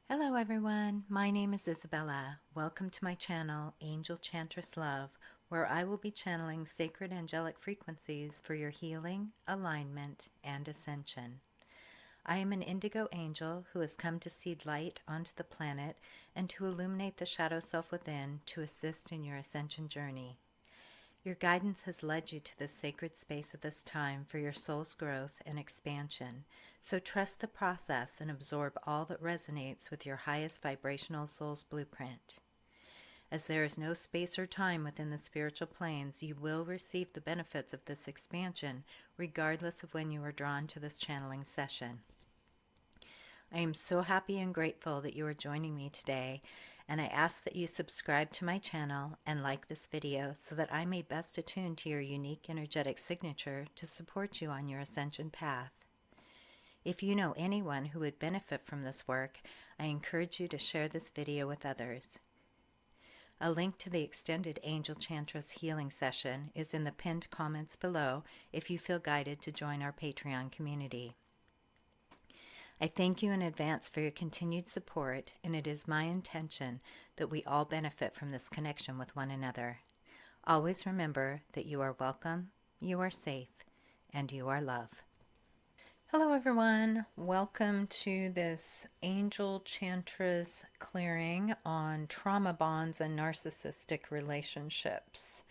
Hello everyone, my name is Isabella. Welcome to my channel, Angel Chantress Love, where I will be channeling sacred angelic frequencies for your healing, alignment, and ascension. I am an indigo angel who has come to seed light onto the planet and to illuminate the shadow self within to assist in your ascension journey. Your guidance has led you to this sacred space at this time for your soul's growth and expansion, so trust the process and absorb all that resonates with your highest vibrational soul's blueprint. As there is no space or time within the spiritual planes, you will receive the benefits of this expansion regardless of when you are drawn to this channeling session. I am so happy and grateful that you are joining me today, and I ask that you subscribe to my channel and like this video so that I may best attune to your unique energetic signature to support you on your ascension path. If you know anyone who would benefit from this work, I encourage you to share this video with others. A link to the extended Angel Chantress healing session is in the pinned comments below if you feel guided to join our Patreon community. I thank you in advance for your continued support, and it is my intention that we all benefit from this connection with one another. Always remember that you are welcome, you are safe, and you are love. Hello everyone, welcome to this Angel Chantress clearing on trauma bonds and narcissistic relationships.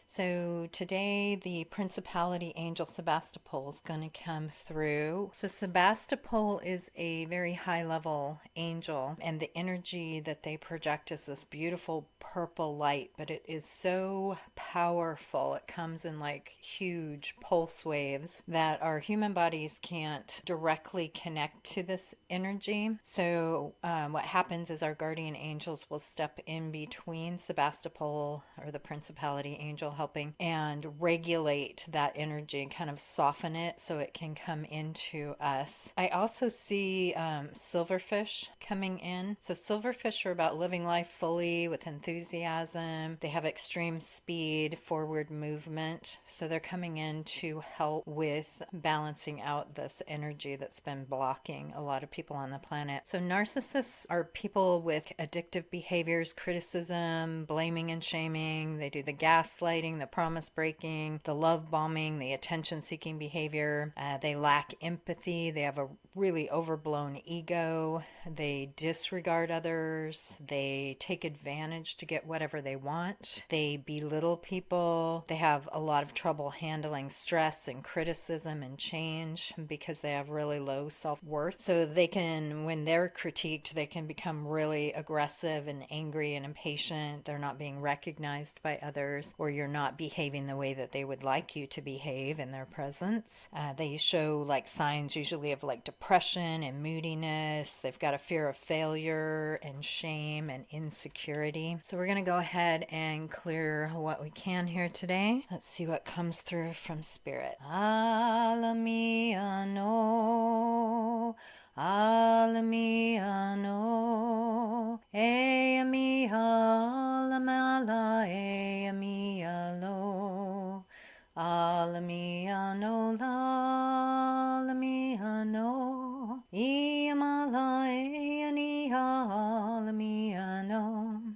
So today the Principality Angel Sebastapol is going to come through. So Sebastapol is a very high level angel, and the energy that they project is this beautiful purple light, but it is so powerful. It comes in like huge pulse waves that our human bodies can't directly connect to this energy. So what happens is our guardian angels will step in between Sebastapol, or the Principality Angel, helping and regulate that energy and kind of soften it so it can come into us. I also see silverfish coming in. So silverfish are about living life fully with enthusiasm. They have extreme speed, forward movement. So they're coming in to help with balancing out this energy that's been blocking a lot of people on the planet. So narcissists are people with addictive behaviors, criticism, blaming and shaming. They do the gaslighting, the promise breaking, the love bombing, the attention seeking behavior. They lack empathy. They have a really overblown ego. They disregard others. They take advantage to get whatever they want. They belittle people. They have a lot of trouble handling stress and criticism and change because they have really low self-worth. So they can, when they're critiqued, they can become really aggressive and angry and impatient. They're not being recognized by others, or you're not behaving the way that they would like you to behave in their presence. They show like signs usually of like depression and moodiness. They've got a fear of failure and shame and insecurity. So we're going to go ahead and clear what we can here today. Let's see what comes through from Spirit. Alamiano, Alamiano, Eamiha, Lamala, Eamialo, Alamiano, Lalamiano, Iamala, Eaniha, Alamiano.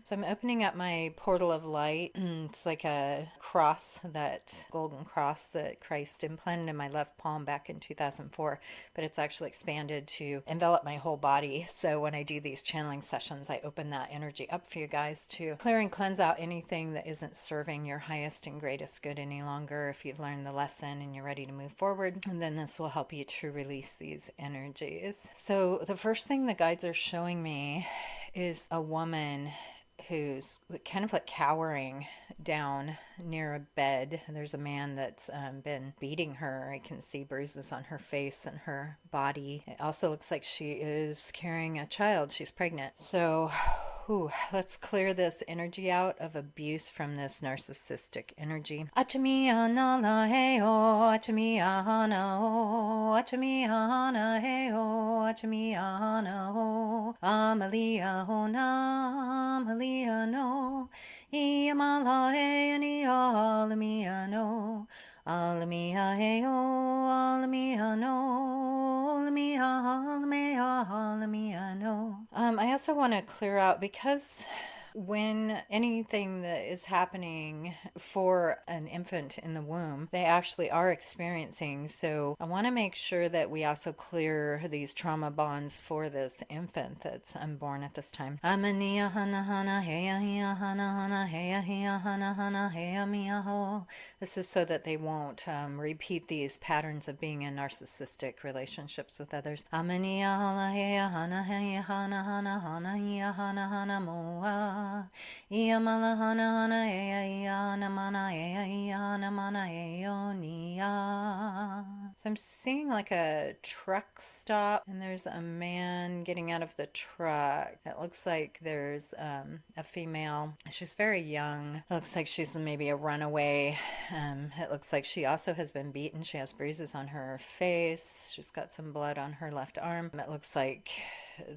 So I'm opening up my portal of light. It's like a cross, that golden cross that Christ implanted in my left palm back in 2004, but it's actually expanded to envelop my whole body. So when I do these channeling sessions, I open that energy up for you guys to clear and cleanse out anything that isn't serving your highest and greatest good any longer if you've learned the lesson and you're ready to move forward. And then this will help you to release these energies. So the first thing the guides are showing me is a woman who's kind of like cowering down near a bed. There's a man that's been beating her. I can see bruises on her face and her body. It also looks like she is carrying a child. She's pregnant. So let's clear this energy out of abuse from this narcissistic energy. Achamiana heo, achamiana ho, achamiana heo, achamiana ho, Amalia ho na, Amalia no, Iamala he ani alamia no. Alamia heo, alamia no, alamia I also want to clear out, because when anything that is happening for an infant in the womb, they actually are experiencing. So I want to make sure that we also clear these trauma bonds for this infant that's unborn at this time. This is so that they won't repeat these patterns of being in narcissistic relationships with others. So I'm seeing like a truck stop, and there's a man getting out of the truck. It looks like there's a female. She's very young. It looks like she's maybe a runaway. It looks like she also has been beaten. She has bruises on her face. She's got some blood on her left arm. It looks like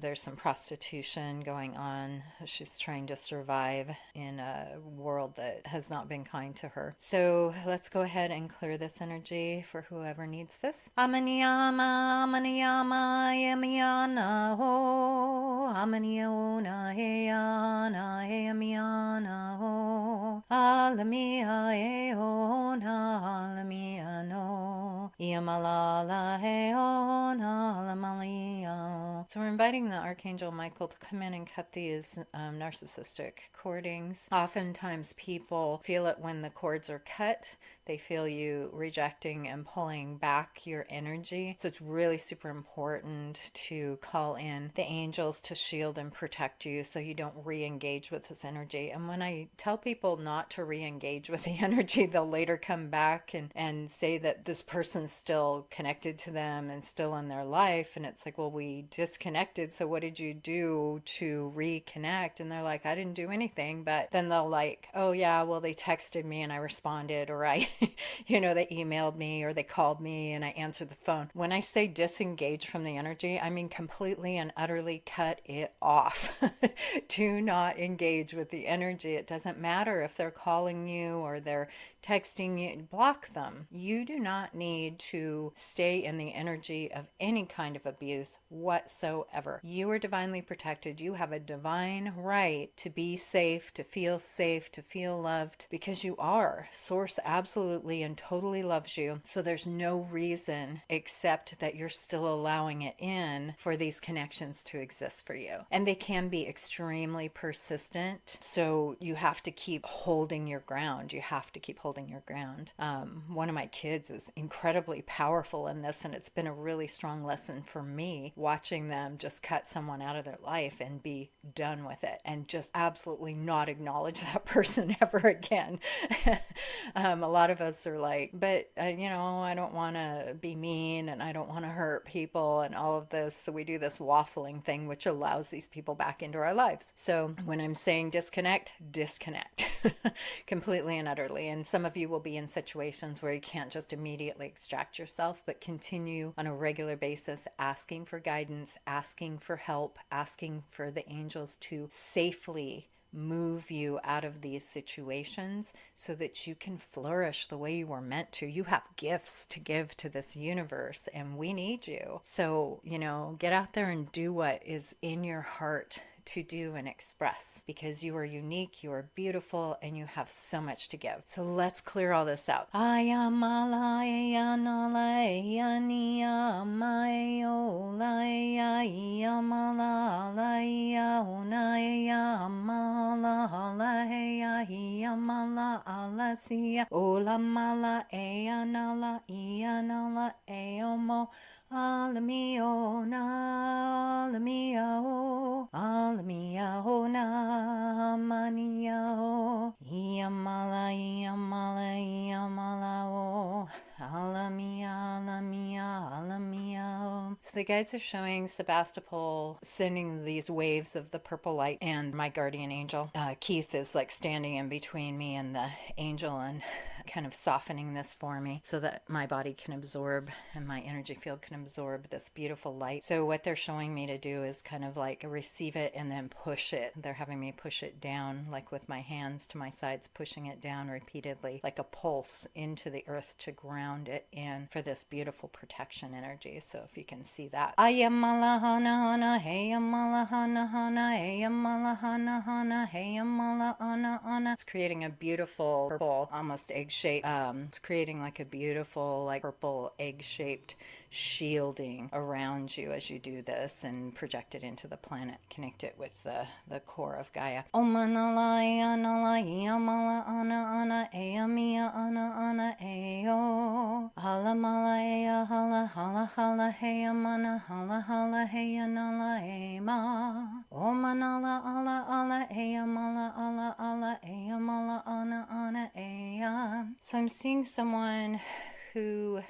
there's some prostitution going on. She's trying to survive in a world that has not been kind to her. So let's go ahead and clear this energy for whoever needs this. Amaniyama, amaniyama, yamiyana ho. Amaniyaona, heyana, heyamiyana ho. Alamia, eona, alamiyano. Iamalala, heona, alamalia. So we're inviting the Archangel Michael to come in and cut these narcissistic cordings. Oftentimes people feel it when the cords are cut. They feel you rejecting and pulling back your energy. So it's really super important to call in the angels to shield and protect you so you don't re-engage with this energy. And when I tell people not to re-engage with the energy, they'll later come back and say that this person's still connected to them and still in their life. And it's like, well, we disconnected, so what did you do to reconnect? And they're like, I didn't do anything. But then they'll like, oh yeah, well, they texted me and I responded, or I they emailed me, or they called me and I answered the phone. When I say disengage from the energy, I mean completely and utterly cut it off. Do not engage with the energy. It doesn't matter if they're calling you or they're texting you. Block them. You do not need to stay in the energy of any kind of abuse whatsoever. You are divinely protected. You have a divine right to be safe, to feel loved, because you are. Source absolutely and totally loves you. So there's no reason except that you're still allowing it in for these connections to exist for you. And they can be extremely persistent. So you have to keep holding your ground. You have to keep holding your ground. One of my kids is incredibly powerful in this, and it's been a really strong lesson for me watching them just cut someone out of their life and be done with it and just absolutely not acknowledge that person ever again. A lot of us are like, but I don't want to be mean and I don't want to hurt people and all of this. So we do this waffling thing, which allows these people back into our lives. So when I'm saying disconnect completely and utterly. And some of you will be in situations where you can't just immediately extract yourself, but continue on a regular basis asking for guidance, asking for help, asking for the angels to safely move you out of these situations so that you can flourish the way you were meant to. You have gifts to give to this universe and we need you. So, get out there and do what is in your heart to do and express, because you are unique, you are beautiful, and you have so much to give. So let's clear all this out. Alamiona, alamiao, alamiaona, maniao, iamala, iamala, iamalao, alamia, alamia, alamiao. So the guides are showing Sebastapol sending these waves of the purple light, and my guardian angel, Keith, is like standing in between me and the angel and kind of softening this for me so that my body can absorb and my energy field can absorb this beautiful light. So what they're showing me to do is kind of like receive it and then push it. They're having me push it down, like with my hands to my sides, pushing it down repeatedly, like a pulse into the earth to ground it in for this beautiful protection energy. So if you can see see that. Ayamalahana hey amalahana hey amalahana hey amalahana. It's creating a beautiful purple, almost egg-shaped, it's creating like a beautiful, like purple egg-shaped shielding around you as you do this, and project it into the planet. Connect it with the core of Gaia. Omanalaya nalaya mala ana ana eamia ana ana eo. Hala mala ea hala hala hala heya mana hala hala heya nala ema. Omanala ala ala ea mala ala ala ea mala ana ana ea. So I'm seeing someone who,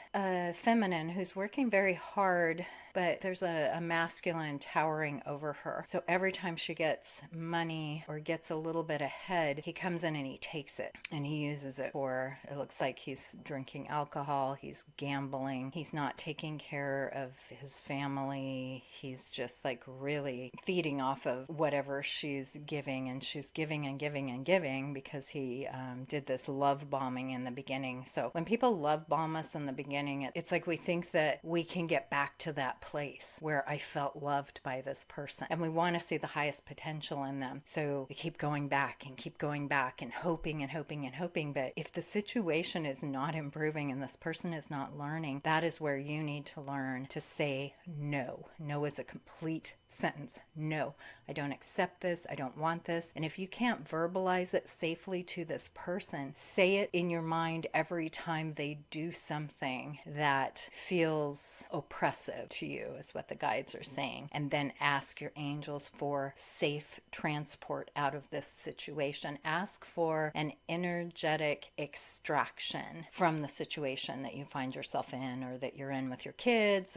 feminine, who's working very hard, but there's a masculine towering over her. So every time she gets money or gets a little bit ahead, he comes in and he takes it and he uses it for, it looks like he's drinking alcohol, he's gambling, he's not taking care of his family, he's just like really feeding off of whatever she's giving, and she's giving and giving and giving because he did this love bombing in the beginning. So when people love bomb us in the beginning, it's like we think that we can get back to that place where I felt loved by this person, and we want to see the highest potential in them. So we keep going back and keep going back and hoping and hoping and hoping. But if the situation is not improving and this person is not learning, that is where you need to learn to say no. No is a complete sentence. No, I don't accept this. I don't want this. And if you can't verbalize it safely to this person, say it in your mind every time they do something that feels oppressive to you, is what the guides are saying. And then ask your angels for safe transport out of this situation. Ask for an energetic extraction from the situation that you find yourself in, or that you're in with your kids,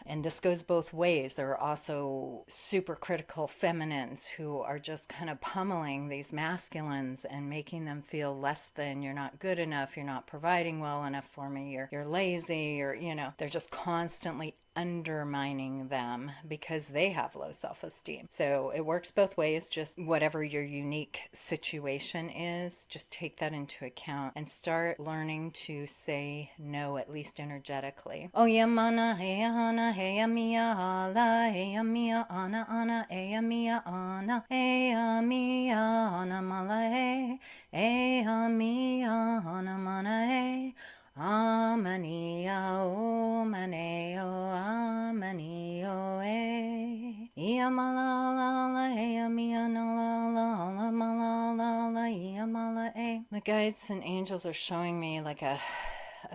and this goes both ways. There are also super critical feminines who are just kind of pummeling these masculines and making them feel less than. You're not good enough, you're not providing well enough for me, you're lazy, or they're just constantly undermining them because they have low self-esteem. So it works both ways. Just whatever your unique situation is, just take that into account and start learning to say no, at least energetically. Oh yeah, mana heya hana heya mia hala heya mia ana ana heya mia ana heya mia ana mala heya mia ana mana he. Amanio, maneo, amanio, eh. Iamalala, eamianala, malala, iamala, eh. The guides and angels are showing me like a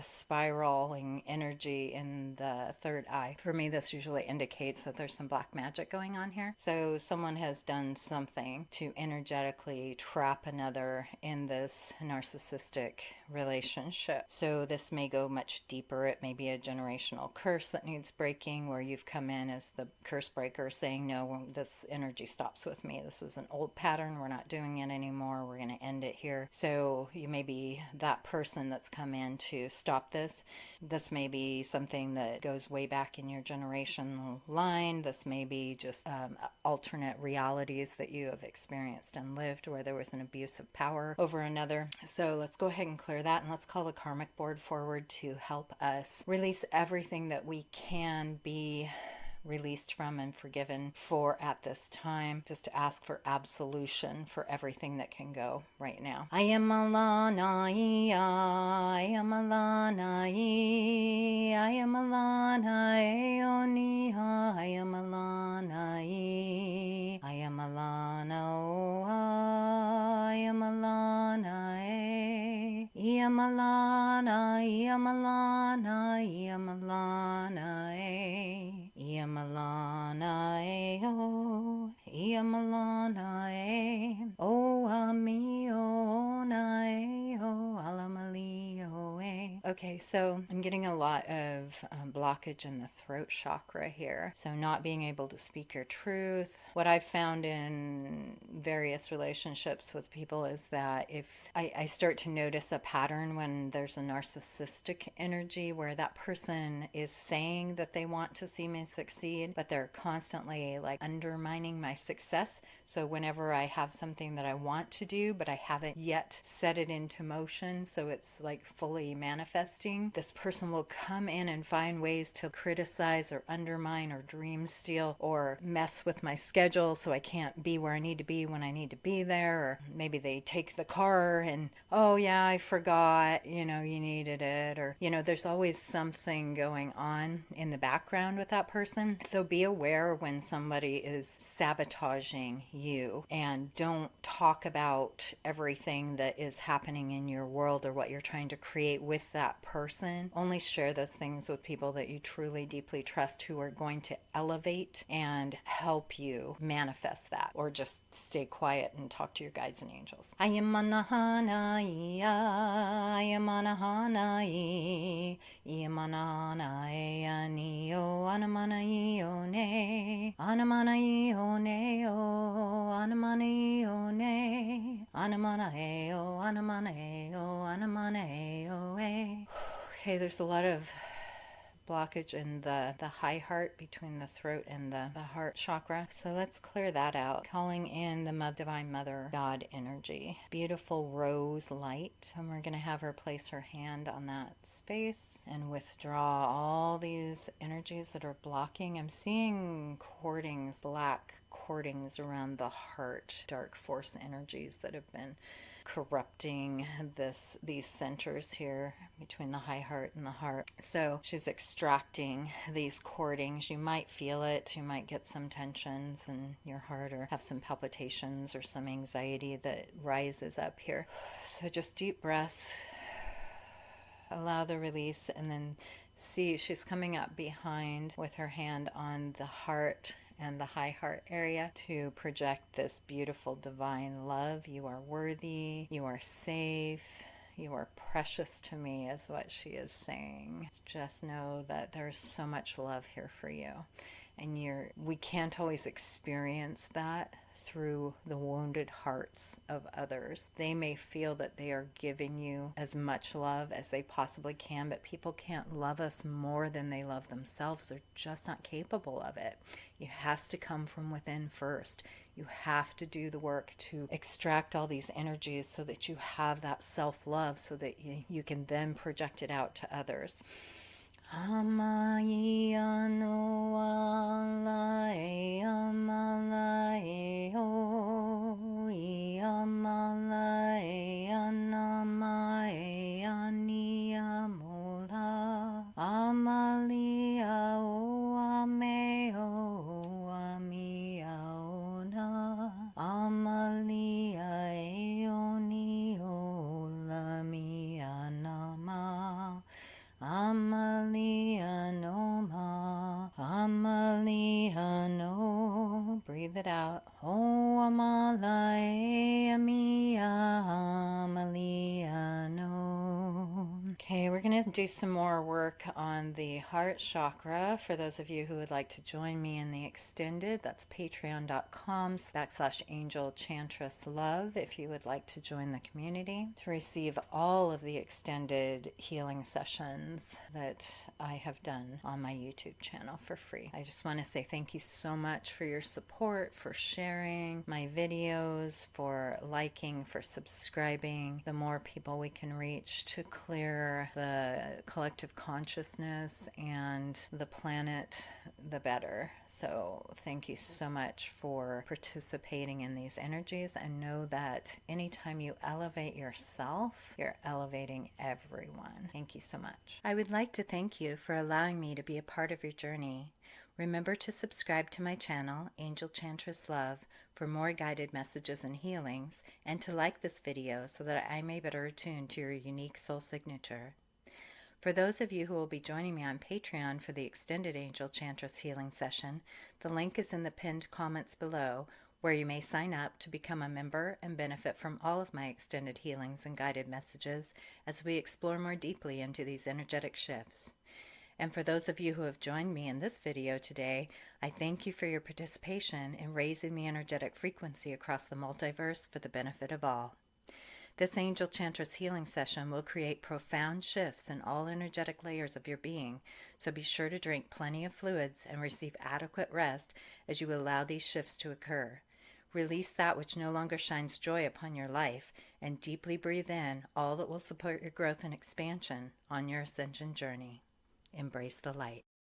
spiraling energy in the third eye. For me, this usually indicates that there's some black magic going on here. So someone has done something to energetically trap another in this narcissistic relationship. So this may go much deeper. It may be a generational curse that needs breaking, where you've come in as the curse breaker saying, no, this energy stops with me. This is an old pattern. We're not doing it anymore. We're going to end it here. So you may be that person that's come in to stop this. This may be something that goes way back in your generational line. This may be just alternate realities that you have experienced and lived, where there was an abuse of power over another. So let's go ahead and clear that, and let's call the karmic board forward to help us release everything that we can be released from and forgiven for at this time. Just to ask for absolution for everything that can go right now. I am Alana, I am Alana, I am Alana, Eoni, I am Alana, I am Alana, I am Alana, Iamalana, Iamalana, Iamalana, Iamalana, oh, Iamalana, oh, amio, na, oh, alamalio. Okay, so I'm getting a lot of blockage in the throat chakra here. So not being able to speak your truth. What I've found in various relationships with people is that if I start to notice a pattern when there's a narcissistic energy, where that person is saying that they want to see me succeed, but they're constantly like undermining my success. So whenever I have something that I want to do, but I haven't yet set it into motion, so it's like fully manifested, manifesting, this person will come in and find ways to criticize or undermine or dream steal or mess with my schedule so I can't be where I need to be when I need to be there. Or maybe they take the car and, oh yeah, I forgot, you needed it. Or, there's always something going on in the background with that person. So be aware when somebody is sabotaging you, and don't talk about everything that is happening in your world or what you're trying to create with that person. Only share those things with people that you truly deeply trust, who are going to elevate and help you manifest that, or just stay quiet and talk to your guides and angels. I am Anahanai, I am Anahanai, Iamanai, Anio, Anamanai, One, Anamanai, One, Anamanai, One, Anamanai, Anamanai, Anamanai. Okay, there's a lot of blockage in the high heart, between the throat and the heart chakra. So let's clear that out, calling in the Divine Mother God energy. Beautiful rose light. And we're going to have her place her hand on that space and withdraw all these energies that are blocking. I'm seeing cordings, black cordings around the heart, dark force energies that have been corrupting these centers here between the high heart and the heart. So she's extracting these cordings. You might feel it. You might get some tensions in your heart, or have some palpitations or some anxiety that rises up here. So just deep breaths. Allow the release, and then see she's coming up behind with her hand on the heart and the high heart area to project this beautiful divine love. You are worthy, you are safe, you are precious to me, is what she is saying. Just know that there's so much love here for you. And we can't always experience that through the wounded hearts of others. They may feel that they are giving you as much love as they possibly can, but people can't love us more than they love themselves. They're just not capable of it. It has to come from within first. You have to do the work to extract all these energies so that you have that self-love, so that you can then project it out to others. Amai ano alai amalai o amalai anamai ani amola amalia o ame o amia ona amalia eoni o lamia nama Amalianoma, Amaliano. Breathe it out. Oh, Amalae, Amia, Amaliano. Okay, we're going to do some more work on the heart chakra. For those of you who would like to join me in the extended, that's patreon.com/Angel Chantress Love, if you would like to join the community to receive all of the extended healing sessions that I have done on my YouTube channel for free. I just want to say thank you so much for your support, for sharing my videos, for liking, for subscribing. The more people we can reach to clear the collective consciousness and the planet, the better. So thank you so much for participating in these energies, and know that anytime you elevate yourself, you're elevating everyone. Thank you so much. I would like to thank you for allowing me to be a part of your journey. Remember to subscribe to my channel, Angel Chantress Love, for more guided messages and healings, and to like this video so that I may better attune to your unique soul signature. For those of you who will be joining me on Patreon for the extended Angel Chantress healing session, the link is in the pinned comments below, where you may sign up to become a member and benefit from all of my extended healings and guided messages as we explore more deeply into these energetic shifts. And for those of you who have joined me in this video today, I thank you for your participation in raising the energetic frequency across the multiverse for the benefit of all. This Angel Chantress healing session will create profound shifts in all energetic layers of your being, so be sure to drink plenty of fluids and receive adequate rest as you allow these shifts to occur. Release that which no longer shines joy upon your life, and deeply breathe in all that will support your growth and expansion on your ascension journey. Embrace the light.